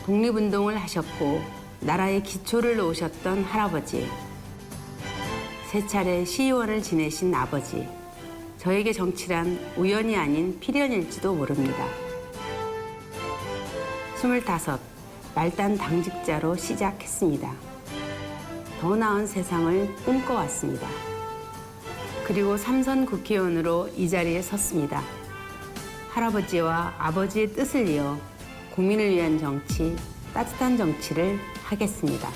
독립운동을 하셨고 나라의 기초를 놓으셨던 할아버지, 세 차례 시의원을 지내신 아버지, 저에게 정치란 우연이 아닌 필연일지도 모릅니다. 25, 말단 당직자로 시작했습니다. 더 나은 세상을 꿈꿔왔습니다. 그리고 3선 국회의원으로 이 자리에 섰습니다. 할아버지와 아버지의 뜻을 이어 국민을 위한 정치, 따뜻한 정치를 하겠습니다.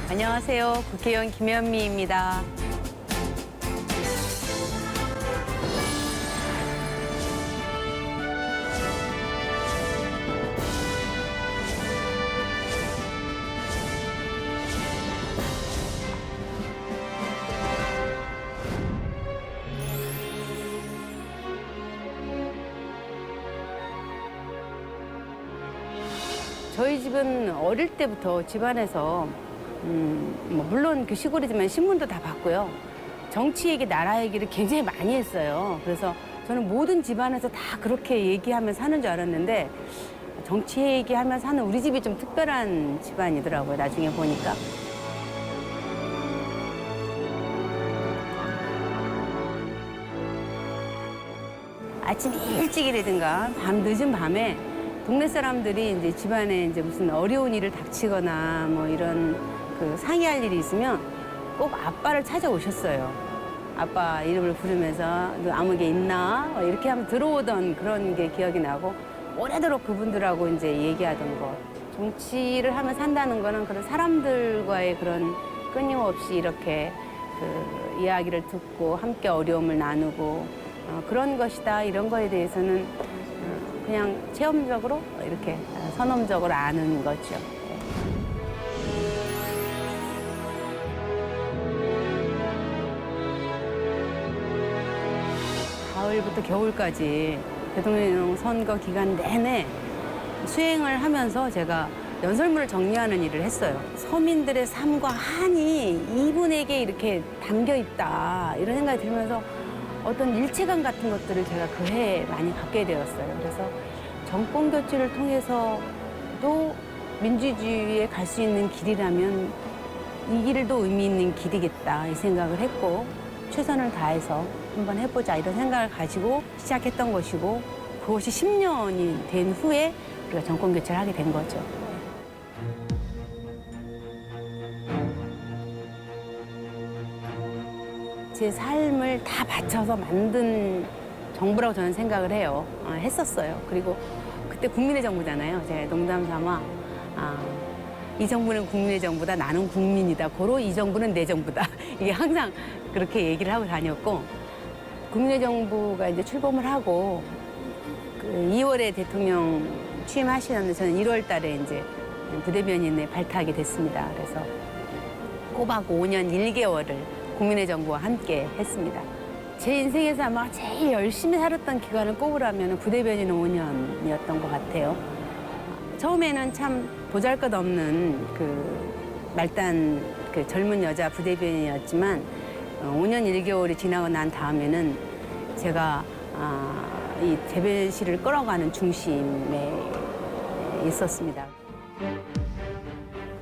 안녕하세요. 국회의원 김현미입니다. 저희 집은 어릴 때부터 집안에서 물론 그 시골이지만 신문도 다 봤고요. 정치 얘기, 나라 얘기를 굉장히 많이 했어요. 그래서 저는 모든 집안에서 다 그렇게 얘기하며 사는 줄 알았는데 정치 얘기하며 사는 우리 집이 좀 특별한 집안이더라고요. 나중에 보니까. 아침 일찍이라든가 밤 늦은 밤에 동네 사람들이 이제 집안에 이제 무슨 어려운 일을 닥치거나 뭐 이런 그 상의할 일이 있으면 꼭 아빠를 찾아오셨어요. 아빠 이름을 부르면서 너 아무 게 있나? 이렇게 하면 들어오던 그런 게 기억이 나고 오래도록 그분들하고 이제 얘기하던 거. 정치를 하면 산다는 거는 그런 사람들과의 그런 끊임없이 이렇게 그 이야기를 듣고 함께 어려움을 나누고 그런 것이다. 이런 거에 대해서는 그냥 체험적으로 이렇게 선험적으로 아는 거죠. 가을부터 겨울까지 대통령 선거 기간 내내 수행을 하면서 제가 연설문을 정리하는 일을 했어요. 서민들의 삶과 한이 이분에게 이렇게 담겨 있다 이런 생각이 들면서 어떤 일체감 같은 것들을 제가 그 해에 많이 갖게 되었어요. 그래서 정권 교체를 통해서도 민주주의에 갈 수 있는 길이라면 이 길도 의미 있는 길이겠다 이 생각을 했고 최선을 다해서 한번 해보자 이런 생각을 가지고 시작했던 것이고 그것이 10년이 된 후에 우리가 정권 교체를 하게 된 거죠. 제 삶을 다 바쳐서 만든 정부라고 저는 생각을 해요. 했었어요. 그리고 그때 국민의 정부잖아요. 제가 농담 삼아 이 정부는 국민의 정부다. 나는 국민이다. 고로 이 정부는 내 정부다. 이게 항상 그렇게 얘기를 하고 다녔고 국민의 정부가 이제 출범을 하고 그 2월에 대통령 취임하시는데 저는 1월 달에 이제 부대변인에 발탁하게 됐습니다. 그래서 꼬박 5년 1개월을 국민의 정부와 함께 했습니다. 제 인생에서 아마 제일 열심히 살았던 기간을 꼽으라면 부대변인 5년이었던 것 같아요. 처음에는 참 보잘것없는 그 말단 그 젊은 여자 부대변인이었지만 5년 1개월이 지나고 난 다음에는 제가 이 대변실을 끌어가는 중심에 있었습니다.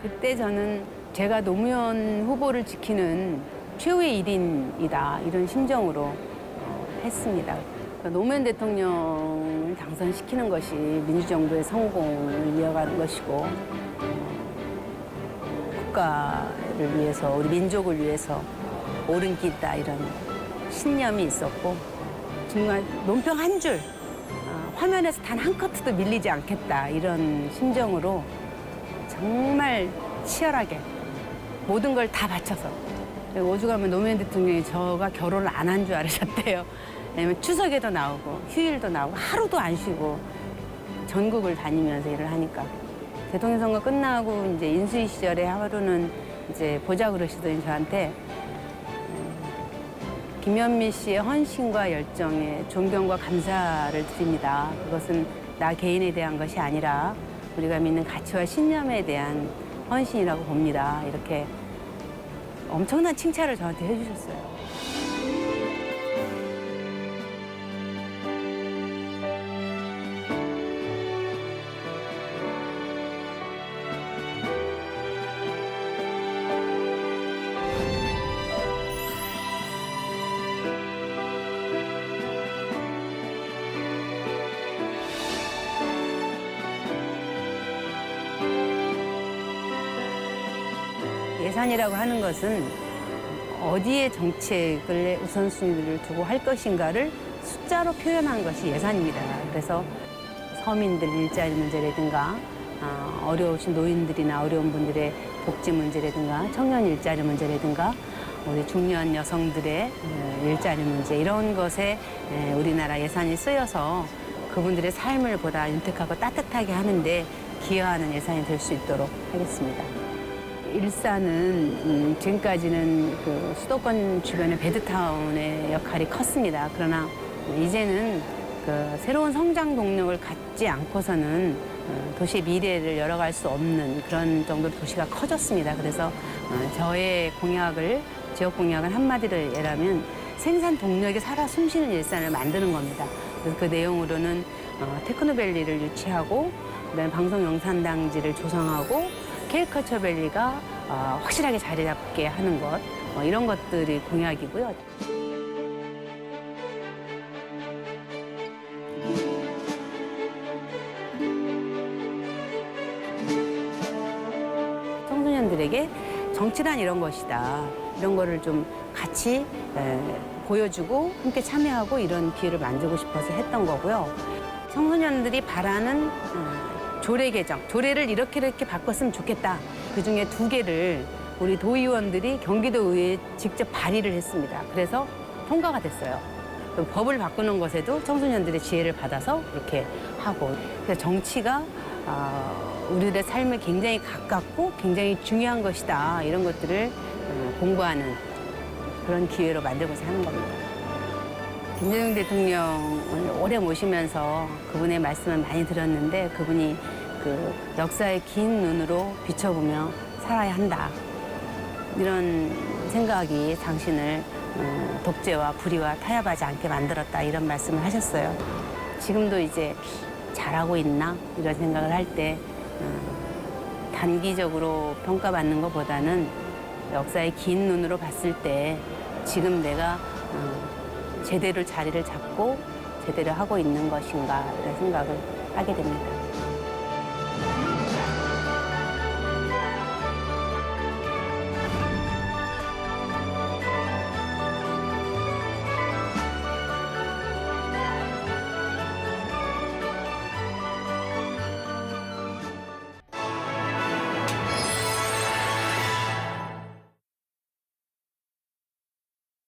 그때 저는 제가 노무현 후보를 지키는 최후의 일인이다 이런 심정으로 했습니다. 노무현 대통령을 당선시키는 것이 민주정부의 성공을 이어가는 것이고 국가를 위해서 우리 민족을 위해서 옳은 길이다 이런 신념이 있었고 정말 논평 한 줄 화면에서 단 한 커트도 밀리지 않겠다 이런 심정으로 정말 치열하게 모든 걸 다 바쳐서 오죽하면 노무현 대통령이 저가 결혼을 안 한 줄 알으셨대요. 왜냐면 추석에도 나오고 휴일도 나오고 하루도 안 쉬고 전국을 다니면서 일을 하니까 대통령 선거 끝나고 이제 인수위 시절에 하루는 이제 보자 그러시더니 저한테 김현미 씨의 헌신과 열정에 존경과 감사를 드립니다. 그것은 나 개인에 대한 것이 아니라 우리가 믿는 가치와 신념에 대한 헌신이라고 봅니다. 이렇게 엄청난 칭찬을 저한테 해주셨어요. 예산이라고 하는 것은 어디에 정책을 우선순위를 두고 할 것인가를 숫자로 표현한 것이 예산입니다. 그래서 서민들 일자리 문제라든가 어려우신 노인들이나 어려운 분들의 복지 문제라든가 청년 일자리 문제라든가 우리 중년 여성들의 일자리 문제 이런 것에 우리나라 예산이 쓰여서 그분들의 삶을 보다 윤택하고 따뜻하게 하는데 기여하는 예산이 될 수 있도록 하겠습니다. 일산은 지금까지는 그 수도권 주변의 베드타운의 역할이 컸습니다. 그러나 이제는 그 새로운 성장 동력을 갖지 않고서는 도시의 미래를 열어갈 수 없는 그런 정도로 도시가 커졌습니다. 그래서 저의 공약을 지역 공약을 한마디로 얘라면 생산 동력이 살아 숨쉬는 일산을 만드는 겁니다. 그래서 그 내용으로는 테크노밸리를 유치하고 그다음에 방송 영상단지를 조성하고 캐리커처밸리가 확실하게 자리 잡게 하는 것 이런 것들이 공약이고요. 청소년들에게 정치란 이런 것이다. 이런 거를 좀 같이 보여주고 함께 참여하고 이런 기회를 만들고 싶어서 했던 거고요. 청소년들이 바라는 조례 개정, 조례를 이렇게 바꿨으면 좋겠다. 그중에 2개를 우리 도의원들이 경기도의회에 직접 발의를 했습니다. 그래서 통과가 됐어요. 법을 바꾸는 것에도 청소년들의 지혜를 받아서 이렇게 하고. 그래서 정치가 우리들의 삶에 굉장히 가깝고 굉장히 중요한 것이다. 이런 것들을 공부하는 그런 기회로 만들고자 하는 겁니다. 김대중 대통령을 오래 모시면서 그분의 말씀을 많이 들었는데 그분이 그 역사의 긴 눈으로 비춰보며 살아야 한다. 이런 생각이 당신을 독재와 불의와 타협하지 않게 만들었다. 이런 말씀을 하셨어요. 지금도 이제 잘하고 있나? 이런 생각을 할 때 단기적으로 평가받는 것보다는 역사의 긴 눈으로 봤을 때 지금 내가 제대로 자리를 잡고 제대로 하고 있는 것인가 이런 생각을 하게 됩니다.